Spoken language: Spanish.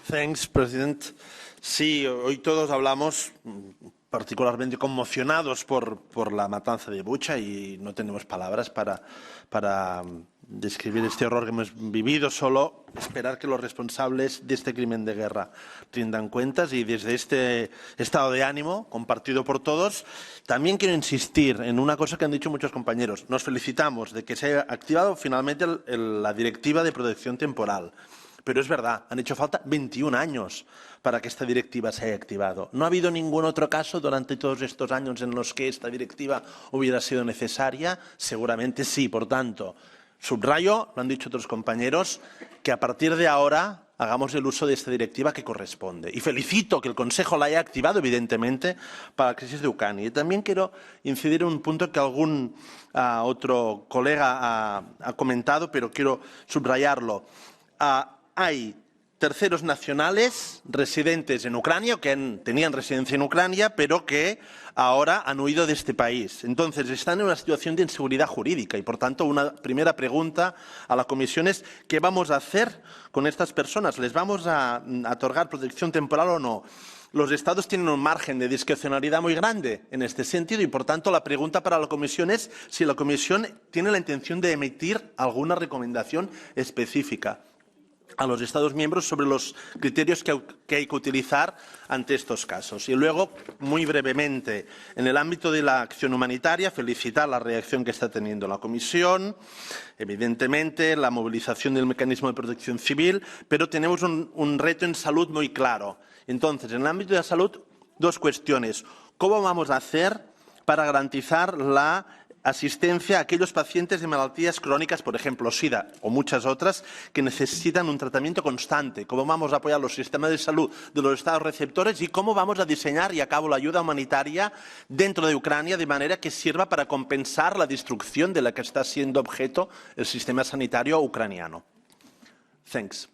Thanks, President. Sí, hoy todos hablamos particularmente conmocionados por la matanza de Bucha y no tenemos palabras para describir este horror que hemos vivido, solo esperar que los responsables de este crimen de guerra rindan cuentas y desde este estado de ánimo compartido por todos también quiero insistir en una cosa que han dicho muchos compañeros. Nos felicitamos de que se haya activado finalmente la Directiva de Protección Temporal. Pero es verdad, han hecho falta 21 años para que esta directiva se haya activado. ¿No ha habido ningún otro caso durante todos estos años en los que esta directiva hubiera sido necesaria? Seguramente sí. Por tanto, subrayo, lo han dicho otros compañeros, que a partir de ahora hagamos el uso de esta directiva que corresponde. Y felicito que el Consejo la haya activado, evidentemente, para la crisis de Ucrania. Y también quiero incidir en un punto que algún otro colega ha comentado, pero quiero subrayarlo. Hay terceros nacionales residentes en Ucrania, que tenían residencia en Ucrania, pero que ahora han huido de este país. Entonces, están en una situación de inseguridad jurídica y, por tanto, una primera pregunta a la Comisión es ¿qué vamos a hacer con estas personas? ¿Les vamos a otorgar protección temporal o no? Los Estados tienen un margen de discrecionalidad muy grande en este sentido y, por tanto, la pregunta para la Comisión es si la Comisión tiene la intención de emitir alguna recomendación específica a los Estados miembros sobre los criterios que hay que utilizar ante estos casos. Y luego, muy brevemente, en el ámbito de la acción humanitaria, felicitar la reacción que está teniendo la Comisión, evidentemente la movilización del mecanismo de protección civil, pero tenemos un reto en salud muy claro. Entonces, en el ámbito de la salud, dos cuestiones. ¿Cómo vamos a hacer para garantizar la asistencia a aquellos pacientes de malaltías crónicas, por ejemplo, SIDA o muchas otras, que necesitan un tratamiento constante? ¿Cómo vamos a apoyar los sistemas de salud de los Estados receptores y cómo vamos a diseñar y a cabo la ayuda humanitaria dentro de Ucrania de manera que sirva para compensar la destrucción de la que está siendo objeto el sistema sanitario ucraniano? Thanks.